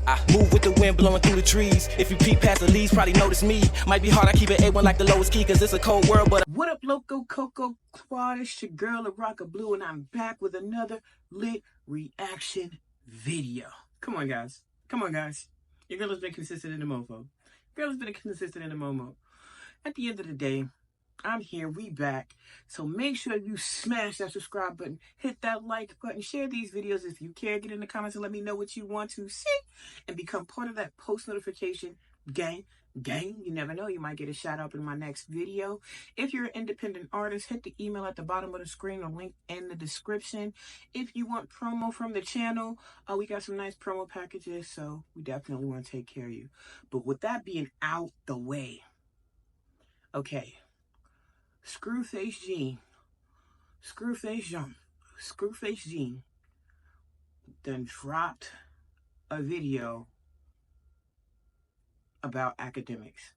I move with the wind blowing through the trees. If you peek past the leaves, probably notice me. Might be hard, I keep it A1 like the lowest key, cause it's a cold world, but what up, Loco Coco Quad? It's your girl, Rocker Blue, and I'm back with another lit reaction video. Come on, guys. Come on, guys. Your girl has been consistent in the mofo. Girl has been consistent in the momo. At the end of the day, I'm here, we back. So make sure you smash that subscribe button, hit that like button, share these videos if you care, get in the comments and let me know what you want to see, and become part of that post notification gang. You never know, you might get a shout out in my next video. If you're an independent artist, hit the email at the bottom of the screen or link in the description. If you want promo from the channel, we got some nice promo packages, so we definitely want to take care of you. But with that being out the way, okay, Screwface Jean then dropped a video about Akademiks.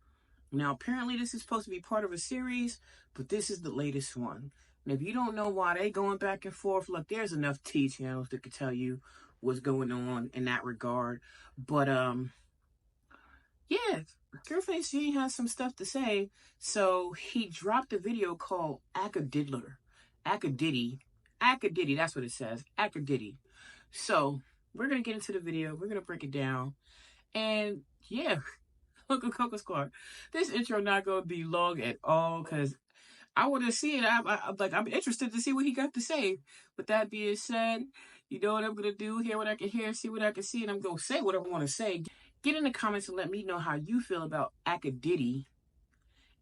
Now, apparently this is supposed to be part of a series, but this is the latest one. And if you don't know why they going back and forth, look, there's enough T channels that could tell you what's going on in that regard. But, yeah, Screwface Jean has some stuff to say. So he dropped a video called Akadidy, that's what it says, Akadidy. So we're going to get into the video. We're going to break it down. And yeah, Local Coco Squad, this intro not going to be long at all because I want to see it. I'm interested to see what he got to say. With that being said, you know what I'm going to do? Hear what I can hear, see what I can see, and I'm going to say what I want to say. Get in the comments and let me know how you feel about Akadidy.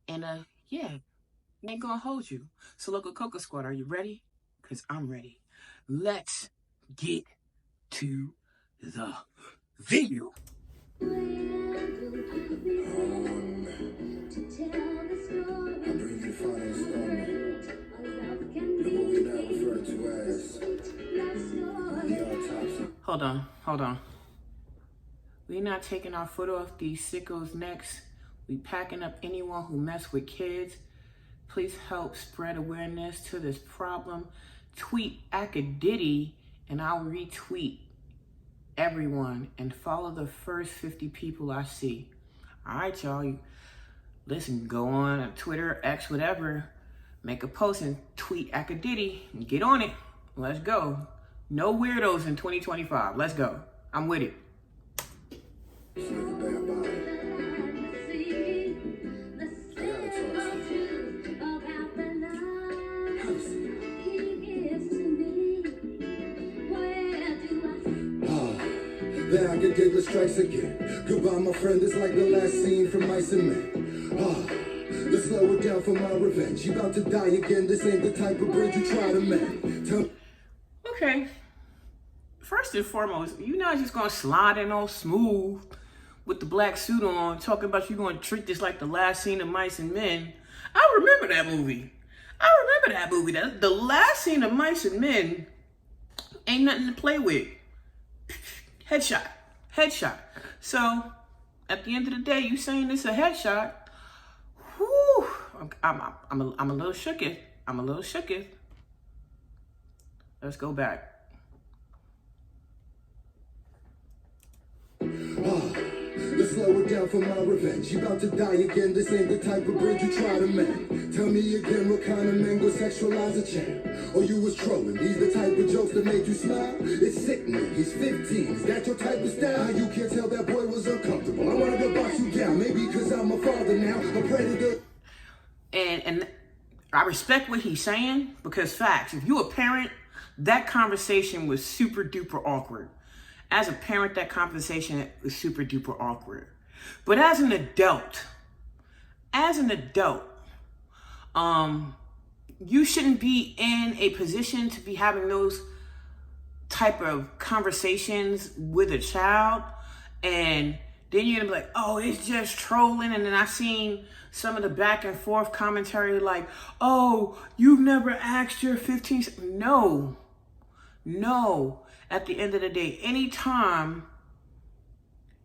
And, yeah, I ain't gonna hold you. So, Local Coco Squad, are you ready? Because I'm ready. Let's get to the video. Hold on. We not taking our foot off these sickos' necks. We packing up anyone who mess with kids. Please help spread awareness to this problem. Tweet Akadidy and I'll retweet everyone and follow the first 50 people I see. All right, y'all. Listen, go on Twitter, X, whatever. Make a post and tweet Akadidy and get on it. Let's go. No weirdos in 2025. Let's go. I'm with it. The Akadidy strikes again. Goodbye, my friend, it's like the last scene from Mice and Men. Let's slow it down for my revenge. You about to die again, this ain't the type of bridge you try to mend. Okay. First and foremost, you're not just gonna slide in all smooth with the black suit on, talking about you gonna treat this like the last scene of Mice and Men. I remember that movie. The last scene of Mice and Men ain't nothing to play with. Headshot. So, at the end of the day, you saying this a headshot? Whew, I'm a little shooketh. Let's go back. Let's slow it down for my revenge. You about to die again, this ain't the type of bridge you try to mend. Tell me again, what kind of man go sexualize a champ? Or you was trolling, these the type of jokes that make you smile? It's sickening, he's 15, is that your type of style? You can't tell that boy was uncomfortable. I wanted to box you down, maybe because I'm a father now, a predator. And I respect what he's saying, because facts, if you a parent, that conversation was super duper awkward. As a parent, that conversation was super duper awkward. But as an adult, you shouldn't be in a position to be having those type of conversations with a child. And then you're gonna be like, oh, it's just trolling. And then I seen some of the back and forth commentary like, oh, you've never asked your 15. No. At the end of the day, anytime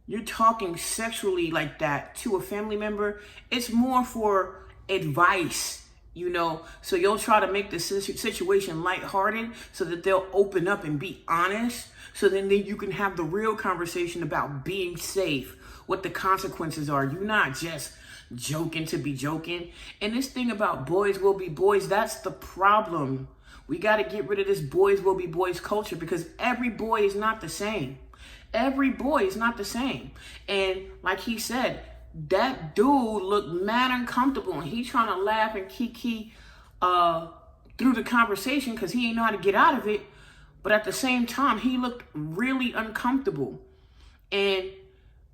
you're talking sexually like that to a family member, it's more for advice You know, so you'll try to make the situation lighthearted so that they'll open up and be honest. So then you can have the real conversation about being safe, what the consequences are. You're not just joking to be joking. And this thing about boys will be boys, that's the problem. We got to get rid of this boys will be boys culture, because every boy is not the same. Every boy is not the same. And like he said, that dude looked mad uncomfortable, and he trying to laugh and kiki through the conversation because he ain't know how to get out of it. But at the same time, he looked really uncomfortable. And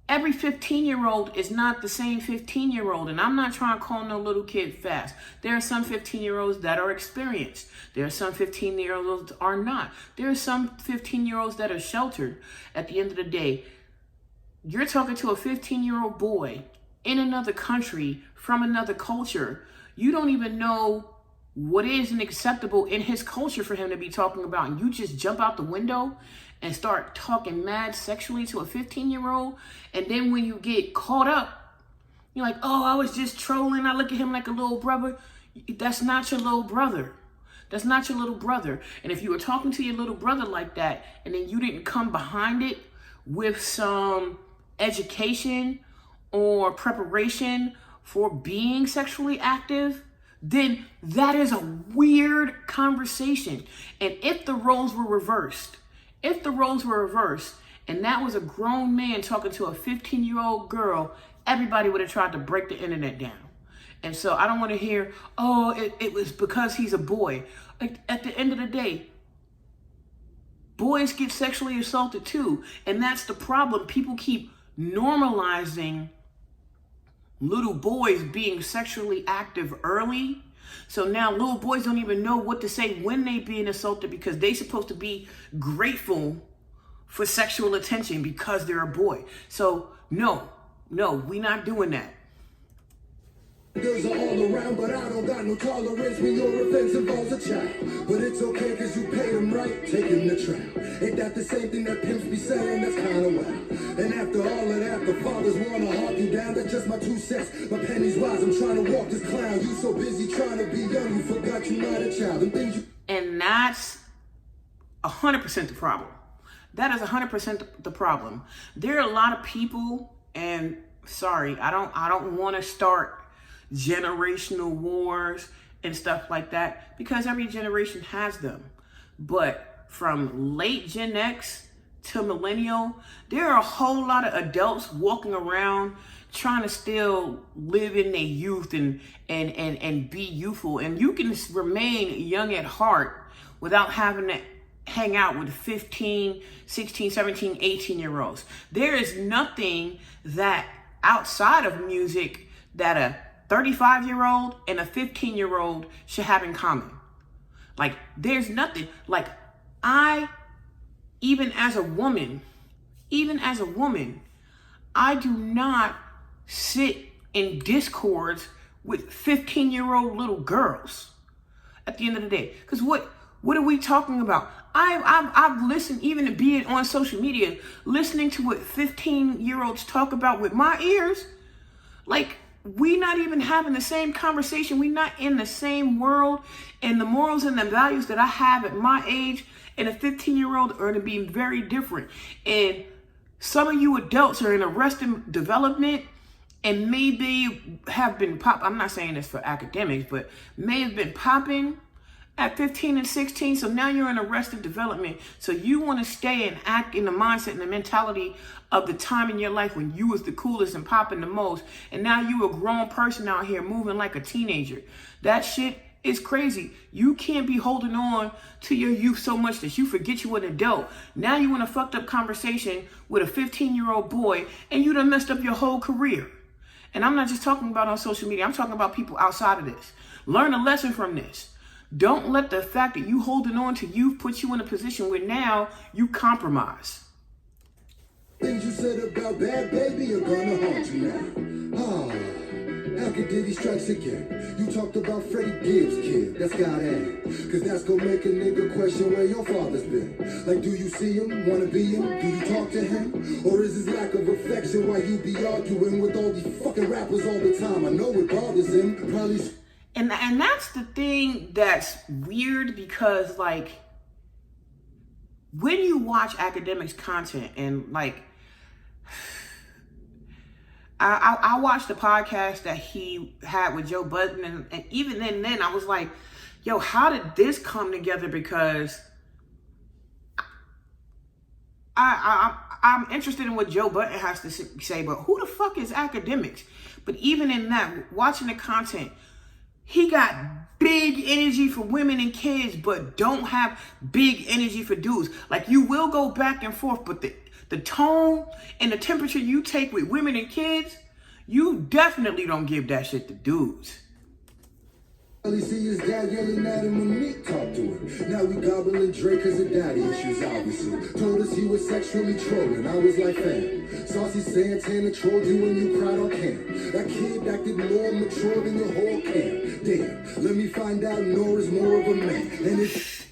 every 15-year-old is not the same 15-year-old. And I'm not trying to call no little kid fast. There are some 15-year-olds that are experienced. There are some 15-year-olds that are not. There are some 15-year-olds that are sheltered. At the end of the day, you're talking to a 15-year-old boy in another country from another culture. You don't even know what isn't acceptable in his culture for him to be talking about. And you just jump out the window and start talking mad sexually to a 15-year-old. And then when you get caught up, you're like, oh, I was just trolling. I look at him like a little brother. That's not your little brother. That's not your little brother. And if you were talking to your little brother like that, and then you didn't come behind it with some education or preparation for being sexually active, then that is a weird conversation. And if the roles were reversed, and that was a grown man talking to a 15-year-old girl, everybody would have tried to break the internet down. And so I don't want to hear, oh, it was because he's a boy. Like, at the end of the day, boys get sexually assaulted too. And that's the problem. People keep normalizing little boys being sexually active early. So now little boys don't even know what to say when they being assaulted, because they supposed to be grateful for sexual attention because they're a boy. So no, we not doing that. Girls are all around, but I don't got no tolerance when your offense involves a child. But it's okay, cause you paid them right, taking the trial. Ain't that the same thing that pimps be saying? That's kinda wild. And after all of that, the fathers wanna hawk you down. That's just my 2 cents. My penny's wise, I'm trying to walk this clown. You so busy trying to be young, you forgot you're not a child. And that's 100% the problem. That is 100% the problem. There are a lot of people, and sorry, I don't want to start generational wars and stuff like that, because every generation has them. But from late Gen X to millennial, there are a whole lot of adults walking around trying to still live in their youth and be youthful. And you can remain young at heart without having to hang out with 15, 16, 17, 18-year-olds. There is nothing that outside of music that a 35-year-old and a 15-year-old should have in common. Like, there's nothing. Like, even as a woman, I do not sit in discords with 15-year-old little girls at the end of the day. Because what are we talking about? I've listened, even to being on social media, listening to what 15-year-olds talk about with my ears. Like, we not even having the same conversation. We not in the same world. And the morals and the values that I have at my age and a 15-year-old are going to be very different. And some of you adults are in arrested development and maybe have been I'm not saying this for academics, but may have been popping at 15 and 16. So now you're in arrested development. So you want to stay and act in the mindset and the mentality of the time in your life when you was the coolest and popping the most. And now you a grown person out here moving like a teenager. That shit is crazy. You can't be holding on to your youth so much that you forget you an adult. Now you in a fucked up conversation with a 15-year-old boy and you done messed up your whole career. And I'm not just talking about on social media. I'm talking about people outside of this. Learn a lesson from this. Don't let the fact that you holding on to youth put you in a position where now you compromise. Things you said about Bad Baby are gonna haunt you now. Akadidy strikes again. You talked about Freddie Gibbs' kid. That's gotta end. Cause that's gonna make a nigga question where your father's been. Like, do you see him? Wanna be him? Do you talk to him? Or is his lack of affection why you be arguing with all these fucking rappers all the time? I know it bothers him. Probably. And that's the thing that's weird, because like when you watch Akademiks content, and like I watched the podcast that he had with Joe Budden, and even then I was like, yo, how did this come together? Because I'm interested in what Joe Budden has to say, but who the fuck is Akademiks? But even in that, watching the content, he got big energy for women and kids, but don't have big energy for dudes. Like, you will go back and forth, but the tone and the temperature you take with women and kids, you definitely don't give that shit to dudes. He see his dad yelling at him when Meek talked to him. Now we gobbling Drake cause of daddy issues, obviously. Told us he was sexually trolling. I was like, fam, Saucy Santana trolled you when you cried on cam. That kid acted more mature than your whole camp. Damn, let me find out Nora's more of a man. And it's...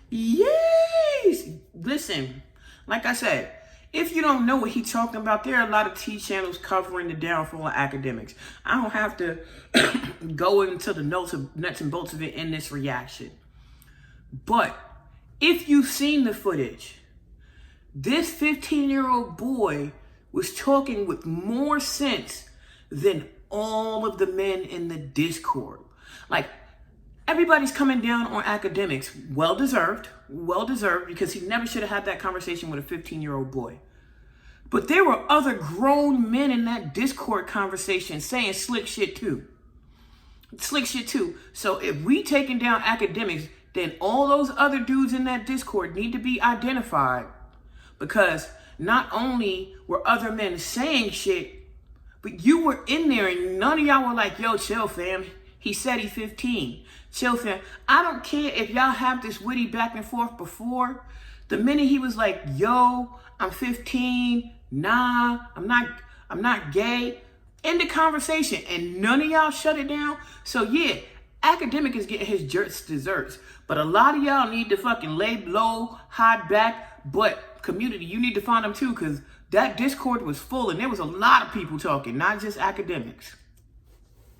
Yes! Listen, like I said, if you don't know what he's talking about, there are a lot of T channels covering the downfall of Akademiks. I don't have to go into the nuts and bolts of it in this reaction. But if you've seen the footage, this 15-year-old boy was talking with more sense than all of the men in the Discord. Like, everybody's coming down on Akademiks. Well-deserved, because he never should have had that conversation with a 15-year-old boy. But there were other grown men in that Discord conversation saying slick shit too. So if we taking down Akademiks, then all those other dudes in that Discord need to be identified, because not only were other men saying shit, but you were in there and none of y'all were like, yo, chill, fam. He said he's 15. Chill, fam. I don't care if y'all have this witty back and forth before. The minute he was like, yo, I'm 15. Nah, I'm not gay. End the conversation. And none of y'all shut it down. So yeah, Akademiks is getting his desserts. But a lot of y'all need to fucking lay low, hide back. But community, you need to find them too, because that Discord was full and there was a lot of people talking, not just Akademiks.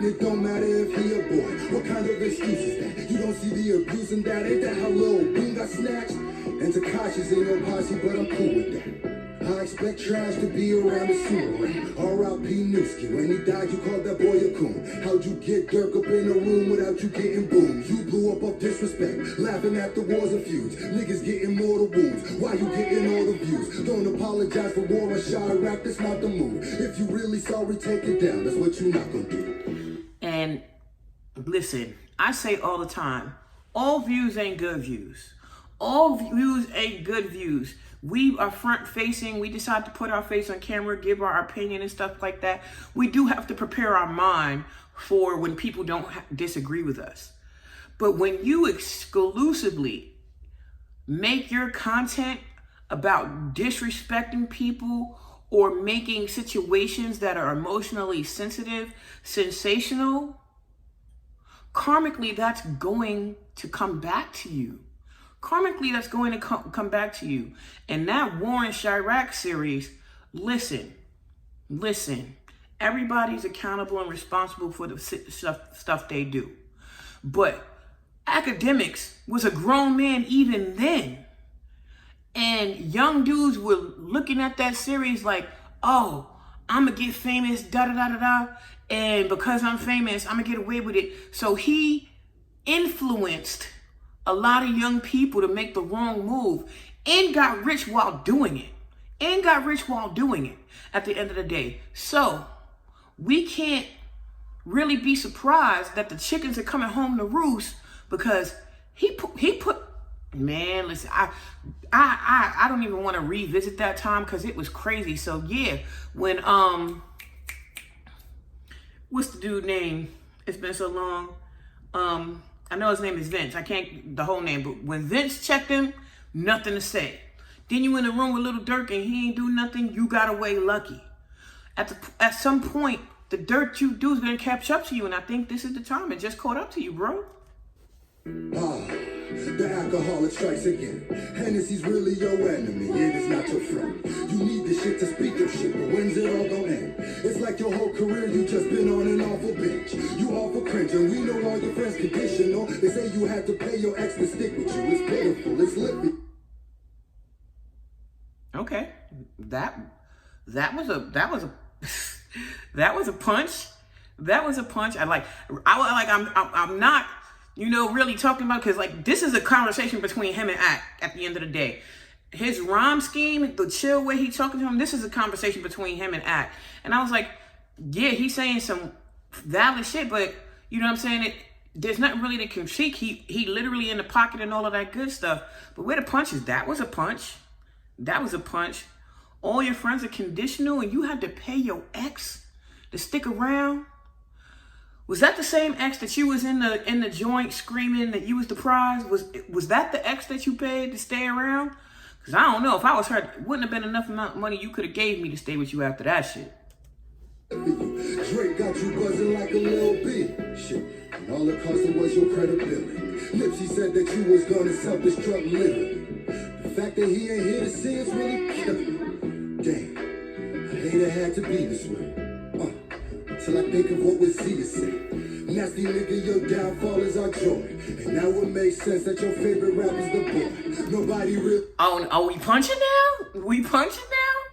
It don't matter if he a boy. What kind of excuse is that? You don't see the abuse in that? Ain't that how Lil Boom got snatched? And Takashi's ain't no posse, but I'm cool with that. I expect trash to be around the sewer rat. R.I.P. Newski. When he died, you called that boy a coon. How'd you get Dirk up in a room without you getting boomed? You blew up off disrespect, laughing at the wars and feuds. Niggas getting mortal wounds. Why you getting all the views? Don't apologize for war or Chirac, that's not the move. If you really sorry, take it down. That's what you not gonna do. And listen, I say all the time, all views ain't good views. All views ain't good views. We are front facing. We decide to put our face on camera, give our opinion and stuff like that. We do have to prepare our mind for when people don't disagree with us. But when you exclusively make your content about disrespecting people or making situations that are emotionally sensitive sensational, karmically that's going to come back to you. Karmically, that's going to come back to you. And that Warren Chirac series, listen. Everybody's accountable and responsible for the stuff they do. But Akademiks was a grown man even then. And young dudes were looking at that series like, oh, I'm going to get famous, da-da-da-da-da. And because I'm famous, I'm going to get away with it. So he influenced a lot of young people to make the wrong move and got rich while doing it. At the end of the day. So we can't really be surprised that the chickens are coming home to roost, because he put man, listen, I don't even want to revisit that time because it was crazy. So yeah, when what's the dude name? It's been so long. I know his name is Vince. I can't the whole name, but when Vince checked him, nothing to say. Then you in the room with Little Dirk and he ain't do nothing. You got away lucky. At some point, the dirt you do is gonna catch up to you, and I think this is the time. It just caught up to you, bro. The alcoholic strikes again. Hennessy's really your enemy, it is not your friend. You need this shit to speak your shit, but when's it all gonna end? It's like your whole career you just been on an awful bench. You awful cringe, and we know all your friends conditional. They say you have to pay your ex to stick with you. It's pitiful, it's lippy. Okay, that was a that was a punch. That was a punch. I'm not, really talking about, because like this is a conversation between him and Ak at the end of the day. His rhyme scheme, the chill way he talking to him, this is a conversation between him and Ak. And I was like, yeah, he's saying some valid shit, but you know what I'm saying? There's nothing really to critique. He literally in the pocket and all of that good stuff. But where the punch is, that was a punch. That was a punch. All your friends are conditional and you had to pay your ex to stick around. Was that the same ex that you was in the joint screaming that you was the prize? Was that the ex that you paid to stay around? Because I don't know. If I was her, it wouldn't have been enough amount of money you could have gave me to stay with you after that shit. Drake got you buzzing like a little bee. Shit, and all it cost was your credibility. Nipsey said that you was gonna self-destruct literally. The fact that he ain't here to see us really killing. Damn, I hate it had to be this way. Till I think of what was Z said. Nasty nigga, your downfall is our joy. And now it makes sense that your favorite rapper's the boy. Nobody real. Oh, we punching now? We punching now?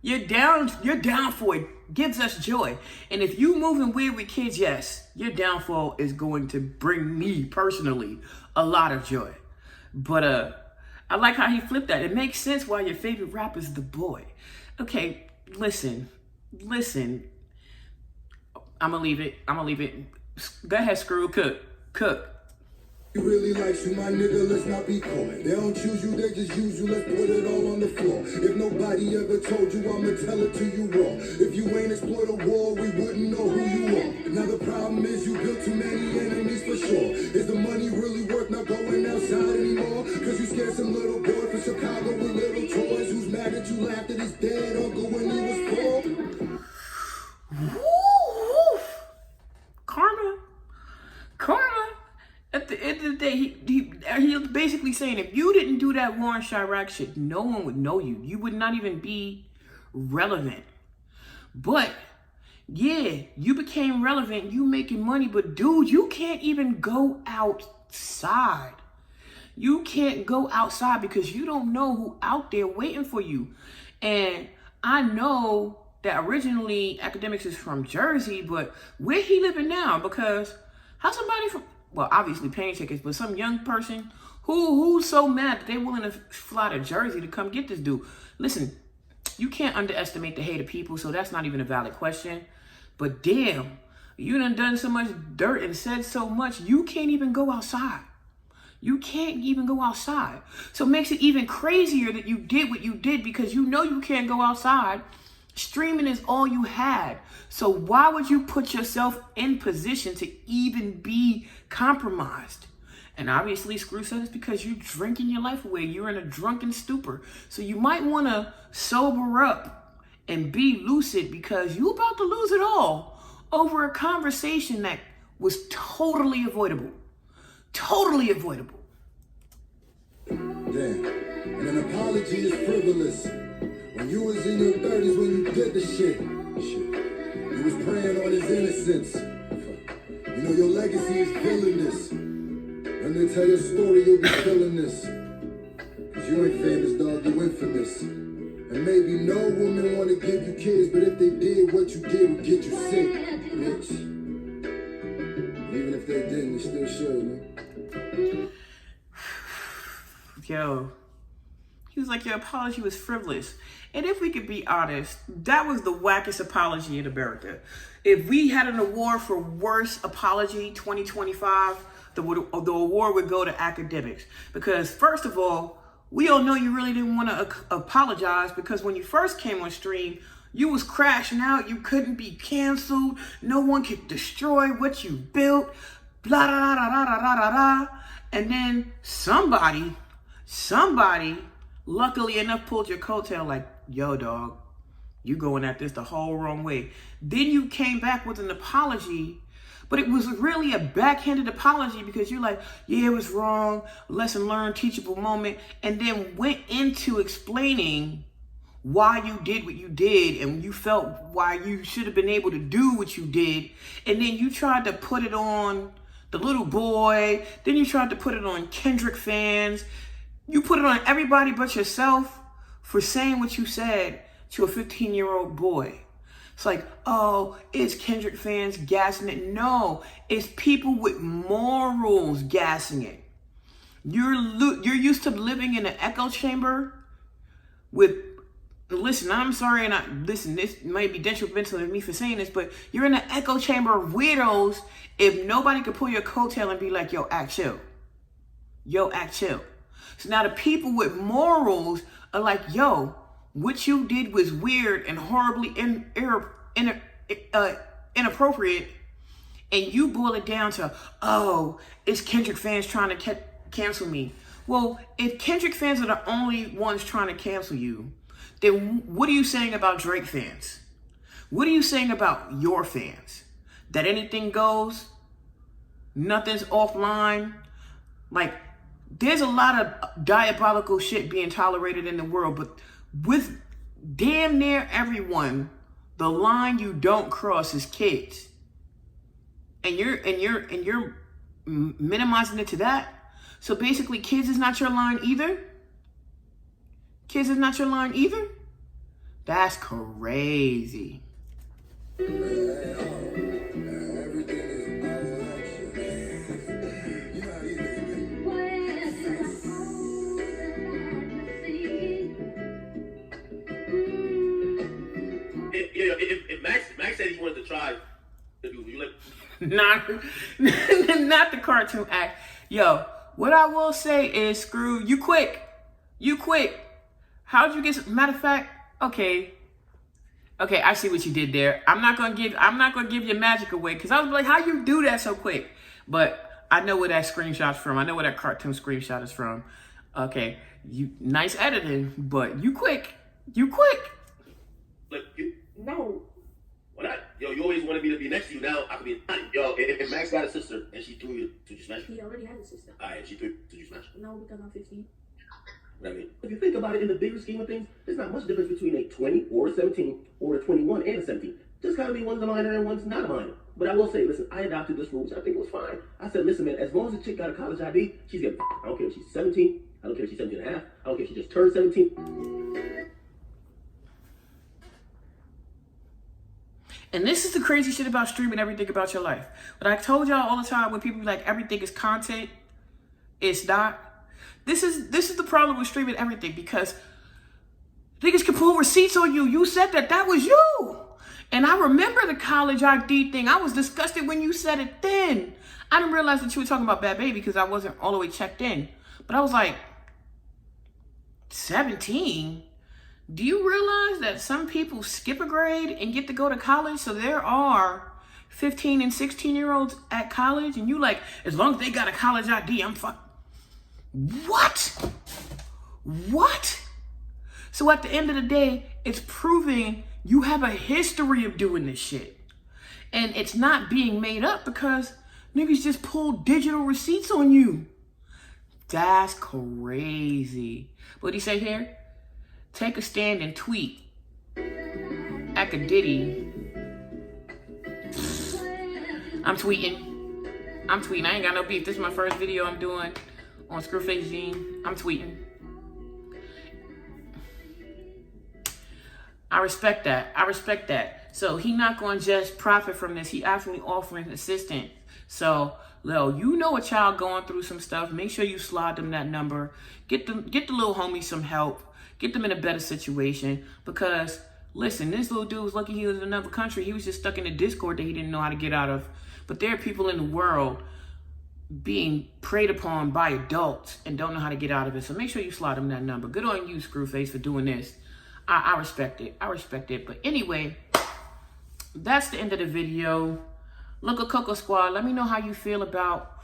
You're down for it. Gives us joy. And if you moving weird with kids, yes, your downfall is going to bring me personally a lot of joy. But I like how he flipped that. It makes sense why your favorite rapper is the boy. Okay, listen. I'm gonna leave it. Go ahead, Screw. Cook. He really likes you, my nigga, let's not be coy. They don't choose you, they just use you, let's put it all on the floor. If nobody ever told you, I'ma tell it to you raw. If you ain't explored a war, we wouldn't know who you are. Now the problem is you built too many enemies for sure. Is the money really worth not going outside anymore? Cause you scared some little boy from Chicago with little toys who's mad that you laughed at his dead uncle when he was 4. Karma. At the end of the day, he was basically saying if you didn't do that Warren Chirac shit, no one would know you. You would not even be relevant. But yeah, you became relevant. You making money, but dude, you can't even go outside. You can't go outside because you don't know who out there waiting for you. And I know that originally Akademiks is from Jersey, but where he living now? Because how somebody from, well, obviously paying tickets, but some young person who's so mad that they're willing to fly to Jersey to come get this dude. Listen, you can't underestimate the hate of people, so that's not even a valid question. But damn, you done so much dirt and said so much, you can't even go outside. You can't even go outside. So it makes it even crazier that you did what you did because you know you can't go outside. Streaming is all you had. So why would you put yourself in position to even be compromised? And obviously Screw said it's because you're drinking your life away. You're in a drunken stupor. So you might want to sober up and be lucid because you're about to lose it all over a conversation that was totally avoidable. Totally avoidable. Damn. And an apology is frivolous. When you was in your 30s when you did the shit. You was preying on his innocence. You know your legacy is villainous. When they tell your story, you'll be feeling this. Cause you ain't famous, dog, you infamous. And maybe no woman wanna give you kids, but if they did, what you did would get you sick, bitch. Even if they didn't, you still should, man. Yo. He was like, your apology was frivolous. And if we could be honest, that was the wackest apology in America. If we had an award for worst apology 2025, the award would go to Akademiks. Because first of all, we all know you really didn't want to apologize because when you first came on stream, you was crashing out. You couldn't be canceled. No one could destroy what you built. Blah, da, da, da, da, da, da, da. And then somebody, luckily enough, pulled your coattail like, yo, dog, you going at this the whole wrong way. Then you came back with an apology, But it was really a backhanded apology because you're like, yeah, it was wrong, lesson learned, teachable moment, and then went into explaining why you did what you did and you felt why you should have been able to do what you did. And then you tried to put it on the little boy. Then you tried to put it on Kendrick fans. You put it on everybody but yourself for saying what you said to a 15-year-old boy. It's like, oh, it's Kendrick fans gassing it. No, it's people with morals gassing it. You're used to living in an echo chamber with, listen, I'm sorry, and listen, this might be detrimental to me for saying this, but you're in an echo chamber of weirdos if nobody could pull your coattail and be like, yo, act chill. Yo, act chill. So now the people with morals are like, yo, what you did was weird and horribly inappropriate, and you boil it down to, oh, it's Kendrick fans trying to cancel me. Well, if Kendrick fans are the only ones trying to cancel you, then what are you saying about Drake fans? What are you saying about your fans? That anything goes? Nothing's offline? Like, there's a lot of diabolical shit being tolerated in the world, but with damn near everyone, the line you don't cross is kids. And you're minimizing it to that? So basically, kids is not your line either? Kids is not your line either? That's crazy. If Max said he wanted to try to do, you like? Not the cartoon act. Yo, what I will say is, Screw, you quick. How'd you get? Matter of fact, okay, I see what you did there. I'm not gonna give your magic away because I was like, how you do that so quick? But I know where that screenshot's from. I know where that cartoon screenshot is from. Okay, you nice editing, but you quick. Like, no. Why not? Yo, you always wanted me to be next to you. Now I can be. Yo, if Max got a sister and she threw you, did you smash her? He already had a sister. Alright, and she threw, did you smash her? No, because I'm 15. What I mean, if you think about it in the bigger scheme of things, there's not much difference between a 20 or a 17 or a 21 and a 17. Just gotta be one's a minor and one's not a minor. But I will say, listen, I adopted this rule, which I think was fine. I said, listen, man, as long as the chick got a college ID, she's getting. I don't care if she's 17. I don't care if she's 17 and a half. I don't care if she just turned 17. And this is the crazy shit about streaming everything about your life. But I told y'all all the time when people be like, everything is content, it's not. This is the problem with streaming everything because niggas can pull receipts on you. You said that was you. And I remember the college ID thing. I was disgusted when you said it then. I didn't realize that you were talking about Bad Baby because I wasn't all the way checked in. But I was like, 17? Do you realize that some people skip a grade and get to go to college? So there are 15 and 16-year-olds at college, and you like, as long as they got a college ID, I'm fuck. What? So at the end of the day, it's proving you have a history of doing this shit. And it's not being made up because niggas just pulled digital receipts on you. That's crazy. What'd he say here? Take a stand and tweet. Akadidy. I'm tweeting. I ain't got no beef. This is my first video I'm doing on Screwface Gene. I'm tweeting. I respect that. So he not going to just profit from this. He actually offering assistance. So, Lil, you know a child going through some stuff. Make sure you slide them that number. Get the little homie some help. Get them in a better situation. Because, listen, this little dude was lucky he was in another country. He was just stuck in a Discord that he didn't know how to get out of. But there are people in the world being preyed upon by adults and don't know how to get out of it. So make sure you slide them that number. Good on you, Screwface, for doing this. I respect it. But anyway, that's the end of the video. Look at Coco Squad. Let me know how you feel about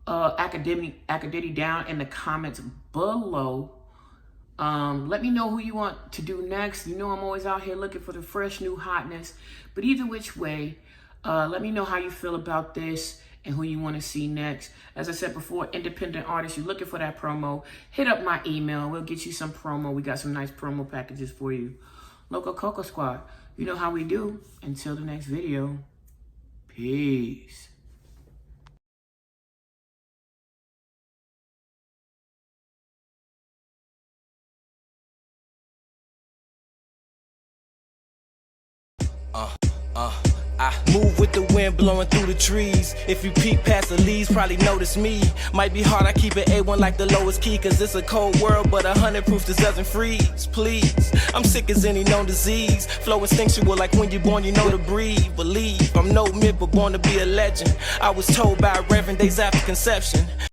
Akadidy down in the comments below. Let me know who you want to do next. You know I'm always out here looking for the fresh new hotness. But either which way, Let me know how you feel about this and who you want to see next. As I said before, independent artists, you're looking for that promo, hit up my email. We'll get you some promo. We got some nice promo packages for you. Local Coco Squad, you know how we do. Until the next video, peace. I move with the wind blowing through the trees. If you peek past the leaves, probably notice me. Might be hard, I keep it A1 like the lowest key, cause it's a cold world, but 100 proof this doesn't freeze. Please, I'm sick as any known disease. Flow instinctual like when you're born, you know to breathe. Believe, I'm no myth, but born to be a legend. I was told by a reverend days after conception.